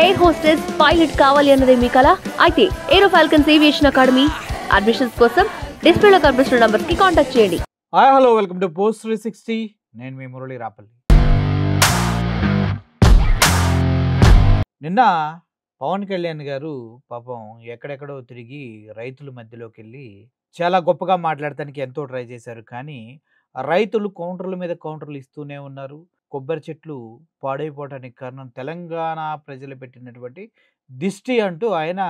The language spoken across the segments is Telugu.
ఎయిర్ హోస్టెస్ పైలట్ కావాలి అన్నదే మీ కల అయితే ఏరో ఫాల్కన్స్ ఏవియేషన్ అకాడమీ అడ్మిషన్స్ కోసం డిస్ప్లేలో కనిపిస్తున్న నంబర్ కి కాంటాక్ట్ చేయండి. Hi hello welcome to post 360. నేను మీ మురళి రాపల్లి. నిన్న పవన్ కళ్యాణ్ గారు పాపం ఎక్కడెక్కడో తిరిగి రైతుల మధ్యలోకి వెళ్ళి చాలా గొప్పగా మాట్లాడటానికి ఎంతో ట్రై చేశారు. కానీ రైతులు కౌంటర్ల మీద కౌంటర్లు ఇస్తూనే ఉన్నారు. కొబ్బరి చెట్లు పాడైపోవడానికి కారణం తెలంగాణ ప్రజలు పెట్టినటువంటి దిష్టి అంటూ ఆయన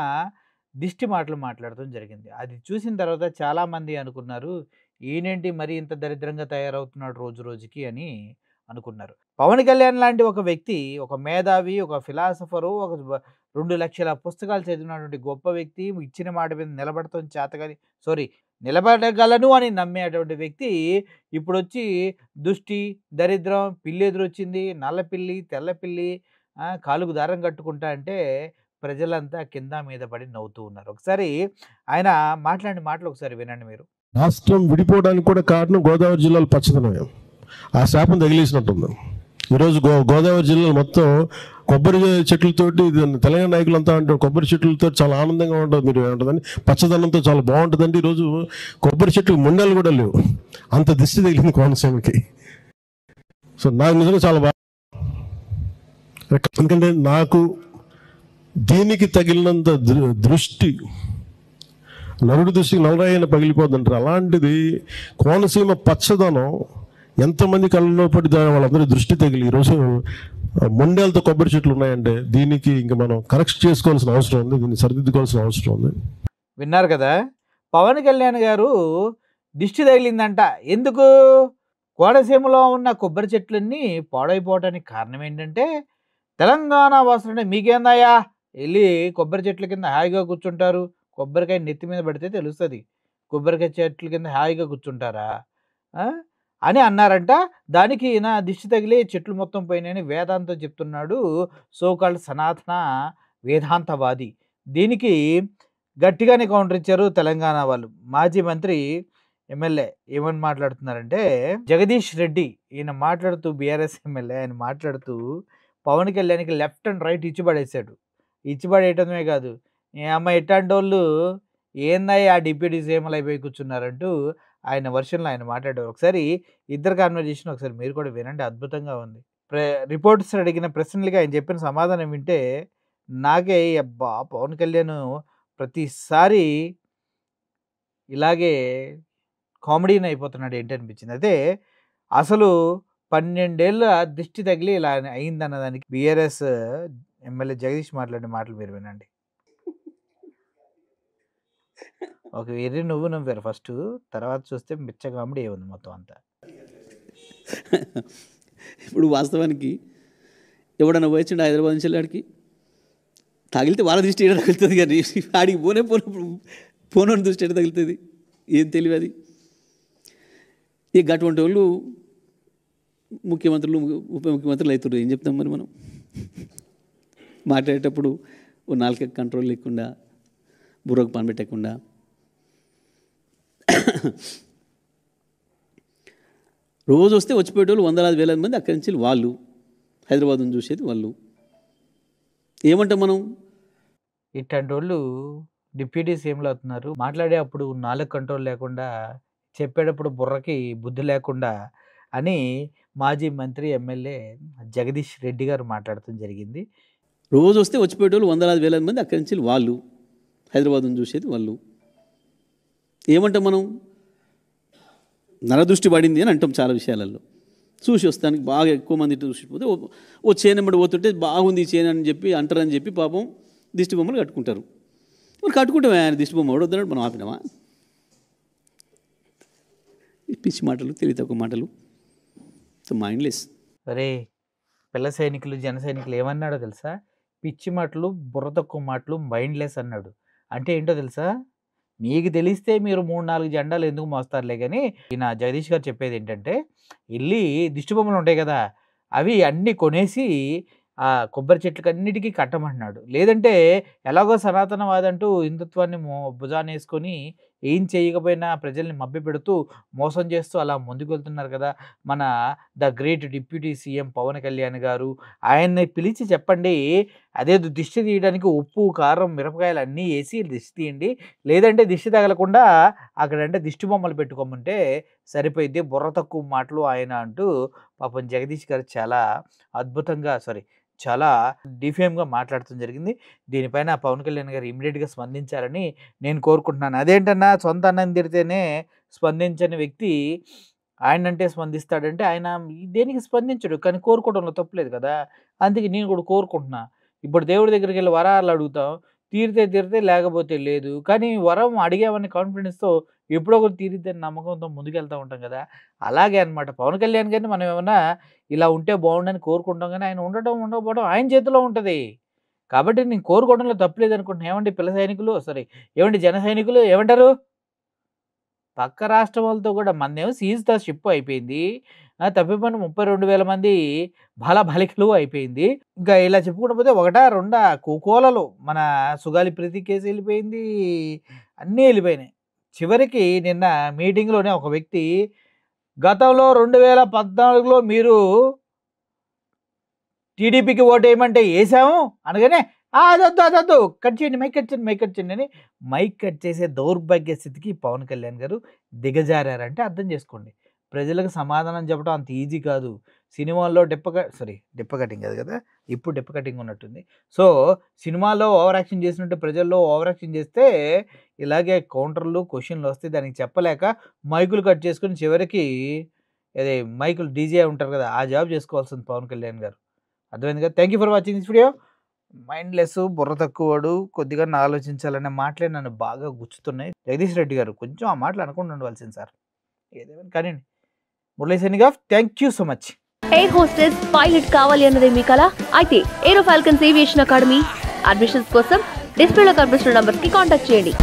దిష్టి మాటలు మాట్లాడటం జరిగింది. అది చూసిన తర్వాత చాలామంది అనుకున్నారు, ఈయనేంటి మరి ఇంత దరిద్రంగా తయారవుతున్నాడు రోజు రోజుకి అని అనుకున్నారు. పవన్ కళ్యాణ్ లాంటి ఒక వ్యక్తి, ఒక మేధావి, ఒక ఫిలాసఫరు, ఒక 2 లక్షల పుస్తకాలు చదివినటువంటి గొప్ప వ్యక్తి, ఇచ్చిన మాట మీద నిలబడటం చేతగాని నిలబడగలను అని నమ్మేటువంటి వ్యక్తి ఇప్పుడు వచ్చి దుష్టి, దరిద్రం, పిల్లి ఎదురొచ్చింది, నల్ల పిల్లి, తెల్ల పిల్లి, కాలుకు దారం కట్టుకుంటా అంటే ప్రజలంతా కింద మీద పడి నవ్వుతూ ఉన్నారు. ఒకసారి ఆయన మాట్లాడిన మాటలు ఒకసారి వినండి మీరు. రాష్ట్రం విడిపోవడానికి కూడా కారణం గోదావరి జిల్లాలో పచ్చదనమే. ఆ శాపం తగిలేసినట్టుంది. ఈరోజు గోదావరి జిల్లాలో మొత్తం కొబ్బరి చెట్లతోటి, తెలంగాణ నాయకులంతా అంటారు కొబ్బరి చెట్లతో చాలా ఆనందంగా ఉంటుంది, మీరు ఏమంటుందని పచ్చదనంతో చాలా బాగుంటుందండి. ఈరోజు కొబ్బరి చెట్లు ముండలు కూడా లేవు, అంత దిష్టి తగిలింది కోనసీమకి. సో నాకు నిజంగా చాలా బాగా, ఎందుకంటే నాకు దీనికి తగిలినంత దృష్టి నరుడి దృష్టికి నల్లరాయన పగిలిపోద్దంటారు. అలాంటిది కోనసీమ పచ్చదనం ఎంతమంది కళ్ళలో పడి వాళ్ళందరూ దృష్టి తగిలి ఈరోజు మొండేలతో కొబ్బరి చెట్లు ఉన్నాయంటే దీనికి ఇంకా మనం కరెక్ట్ చేసుకోవాల్సిన అవసరం ఉంది, దీన్ని సరిదిద్దుకోవాల్సిన అవసరం ఉంది. విన్నారు కదా, పవన్ కళ్యాణ్ గారు దిష్టి తగిలిందంట. ఎందుకు? కోనసీమలో ఉన్న కొబ్బరి చెట్లన్నీ పాడైపోవడానికి కారణం ఏంటంటే తెలంగాణ వాసులంటే మీకేందయ్యా, వెళ్ళి కొబ్బరి చెట్ల కింద హాయిగా కూర్చుంటారు, కొబ్బరికాయ నెత్తి మీద పడితే తెలుస్తుంది, కొబ్బరికాయ చెట్ల కింద హాయిగా కూర్చుంటారా అని అన్నారంట. దానికి నా దిష్టి తగిలి చెట్లు మొత్తం పోయినాయని వేదాంతం చెప్తున్నాడు సోకాల్డ్ సనాతన వేదాంతవాది. దీనికి గట్టిగానే కౌంటర్ ఇచ్చారు తెలంగాణ వాళ్ళు. మాజీ మంత్రి ఎమ్మెల్యే ఏమని మాట్లాడుతున్నారంటే, జగదీష్ రెడ్డి ఈయన మాట్లాడుతూ, బీఆర్ఎస్ ఎమ్మెల్యే ఆయన మాట్లాడుతూ పవన్ కళ్యాణ్కి లెఫ్ట్ అండ్ రైట్ ఇచ్చిపడేశాడు. ఇచ్చిపడేయటమే కాదు, ఏ అమ్మ ఎట్లాంటి వాళ్ళు ఏందయ్య ఆ డిప్యూటీ సీఎంలు అయిపోయి కూర్చున్నారంటూ ఆయన వర్షన్లో ఆయన మాట్లాడారు. ఒకసారి ఇద్దరు కాన్వర్జేషన్ ఒకసారి మీరు కూడా వినండి, అద్భుతంగా ఉంది. రిపోర్టర్స్ అడిగిన ప్రశ్నలకి ఆయన చెప్పిన సమాధానం వింటే నాకే అబ్బా పవన్ కళ్యాణ్ ప్రతిసారి ఇలాగే కామెడీని అయిపోతున్నాడు ఏంటి అనిపించింది. అయితే అసలు 12 ఏళ్ళ దిష్టి తగిలి ఇలా అయిందన్నదానికి బీఆర్ఎస్ ఎమ్మెల్యే జగదీష్ మాట్లాడిన మాటలు మీరు వినండి. ఒక వెర్రి నువ్వు నవ్వారు ఫస్ట్, తర్వాత చూస్తే మిచ్చ కామెడీ ఉంది మొత్తం అంతా. ఇప్పుడు వాస్తవానికి ఎవడన్నా పోయించండి హైదరాబాద్ నుంచి ఆడికి తగిలితే వాళ్ళ దృష్టి ఏడ తగులుతుంది, కానీ ఆడికి పోనోని దృష్టి ఏడ తగులుతుంది, ఏం తెలియదు అది. ఇక అటువంటి వాళ్ళు ముఖ్యమంత్రులు, ఉప ముఖ్యమంత్రులు అవుతారు. ఏం చెప్తాం మరి మనం? మాట్లాడేటప్పుడు ఓ నాలుక కంట్రోల్ లేకుండా, బుర్రకు పని పెట్టకుండా, రోజు వస్తే వచ్చిపోయేటోళ్ళు 100,000 మంది అక్కడి నుంచి వాళ్ళు హైదరాబాద్ను చూసేది వాళ్ళు. ఏమంటాం మనం? ఇట్లాంటి వాళ్ళు డిప్యూటీ సీఎంలు అవుతున్నారు. మాట్లాడే అప్పుడు నాలుగు కంట్రోల్ లేకుండా, చెప్పేటప్పుడు బుర్రకి బుద్ధి లేకుండా అని మాజీ మంత్రి ఎమ్మెల్యే జగదీష్ రెడ్డి గారు మాట్లాడటం జరిగింది. రోజు వస్తే వచ్చిపోయేటోళ్ళు 100,000 మంది అక్కడి నుంచి వాళ్ళు హైదరాబాద్ను చూసేది వాళ్ళు. ఏమంటాం మనం? నరదృష్టి పడింది అని అంటాం చాలా విషయాలలో. చూసి వస్తానికి బాగా ఎక్కువ మంది చూసిపోతే ఓ చేనెంబడి పోతుంటే బాగుంది ఈ చేను అని చెప్పి అంటారని చెప్పి పాపం దిష్టి బొమ్మలు కట్టుకుంటారు. మరి కట్టుకుంటామే, ఆయన దిష్టి బొమ్మ వద్దన్నాడు, మనం ఆపినామా? పిచ్చి మాటలు, తెలివి తక్కువ మాటలు, మైండ్లెస్. అరే పిల్ల సైనికులు, జన సైనికులు ఏమన్నాడో తెలుసా? పిచ్చి మాటలు, బుర్ర తక్కువ మాటలు, మైండ్లెస్ అన్నాడు. అంటే ఏంటో తెలుసా? మీకు తెలిస్తే మీరు 3-4 జెండాలు ఎందుకు మోస్తారులే, కానీ ఈయన జగదీష్ గారు చెప్పేది ఏంటంటే, వెళ్ళి దిష్టి బొమ్మలు ఉంటాయి కదా, అవి అన్నీ కొనేసి ఆ కొబ్బరి చెట్లకి అన్నిటికీ కట్టమంటున్నాడు. లేదంటే ఎలాగో సనాతనవాది అంటూ హిందుత్వాన్ని భుజాన్ని వేసుకొని ఏం చేయకపోయినా ప్రజల్ని మభ్యపెడుతూ మోసం చేస్తూ అలా ముందుకు వెళ్తున్నారు కదా మన the great deputy CM Pawan Kalyan garu. ఆయన్ని పిలిచి చెప్పండి, అదేదో దిష్టి తీయడానికి ఉప్పు కారం మిరపకాయలు అన్నీ వేసి దిష్టి తీయండి, లేదంటే దిష్టి తగలకుండా అక్కడంటే దిష్టి బొమ్మలు పెట్టుకోమంటే సరిపోయింది. బుర్ర తక్కువ మాటలు ఆయన అంటూ పాపం జగదీష్ గారు చాలా అద్భుతంగా చాలా డిఫేమ్గా మాట్లాడటం జరిగింది. దీనిపైన పవన్ కళ్యాణ్ గారు ఇమీడియట్గా స్పందించాలని నేను కోరుకుంటున్నాను. అదేంటన్నా సొంత అన్నం తిడితేనే స్పందించని వ్యక్తి ఆయనంటే స్పందిస్తాడంటే ఆయన దేనికి స్పందించడు, కానీ కోరుకోవడంలో తప్పులేదు కదా. అందుకే నేను కూడా కోరుకుంటున్నా. ఇప్పుడు దేవుడి దగ్గరికి వెళ్ళి వరాలు అడుగుతాం, తీరితే లేకపోతే లేదు. కానీ వరం అడిగామని కాన్ఫిడెన్స్తో ఎప్పుడో ఒకటి తీరిద్దని నమ్మకంతో ముందుకెళ్తూ ఉంటాం కదా. అలాగే అనమాట పవన్ కళ్యాణ్ గారిని మనం ఏమన్నా ఇలా ఉంటే బాగుండని కోరుకుంటాం, కానీ ఆయన ఉండకపోవడం ఆయన చేతిలో ఉంటుంది. కాబట్టి నేను కోరుకోవడంలో తప్పులేదు అనుకుంటున్నాను. ఏమండి పిల్ల సైనికులు, ఏమండి జన సైనికులు ఏమంటారు? పక్క రాష్ట్రం వాళ్ళతో కూడా మనదేమో సీజ్ ద షిప్ అయిపోయింది, తప్పిపోయిన 32,000 మంది బాలబాలికలు అయిపోయింది. ఇంకా ఇలా చెప్పుకుంటూ పోతే ఒకటా రెండా కోకోలలు మన సుగాలి ప్రీతి కేసు వెళ్ళిపోయింది, అన్నీ వెళ్ళిపోయినాయి. చివరికి నిన్న మీటింగ్లోనే ఒక వ్యక్తి గతంలో 2014లో మీరు టీడీపీకి ఓటు వేయమంటే వేసాము అనగానే అదొద్దు కట్ చేయండి, మైక్ కట్ చేయండి అని మైక్ కట్ చేసే దౌర్భాగ్య స్థితికి పవన్ కళ్యాణ్ గారు దిగజారంటే అర్థం చేసుకోండి. ప్రజలకు సమాధానం చెప్పడం అంత ఈజీ కాదు. సినిమాల్లో డిప్ప కటింగ్ కాదు కదా, ఇప్పుడు డిప్ప కటింగ్ ఉన్నట్టుంది. సో సినిమాలో ఓవర్ యాక్షన్ చేసినట్టు ప్రజల్లో ఓవర్ యాక్షన్ చేస్తే ఇలాగే కౌంటర్లు క్వశ్చన్లు వస్తాయి. దానికి చెప్పలేక మైకులు కట్ చేసుకుని చివరికి అదే మైకులు డీజే ఉంటారు కదా, ఆ జాబ్ చేసుకోవాల్సింది పవన్ కళ్యాణ్ గారు. అర్థమైంది కదా. Thank you for watching this video. Mindless, బుర్ర తక్కువడు, కొద్దిగా ఆలోచించాలనే మాటలే నన్ను బాగా గుచ్చుతున్నాయి. జగదీష్ రెడ్డి గారు కొంచెం ఆ మాటలు అనుకుండా ఉండవలసింది సార్. ఏదేమైనా కానీ Murali signing off. Thank you so much. Air hostess pilot కావాలి అన్నదే మీ కల అయితే ఏరో ఫాల్కన్స్ ఏవియేషన్ అకాడమీ అడ్మిషన్స్ కోసం డిస్ప్లేలో కనిపిస్తున్న నంబర్కి కాంటాక్ట్ చేయండి.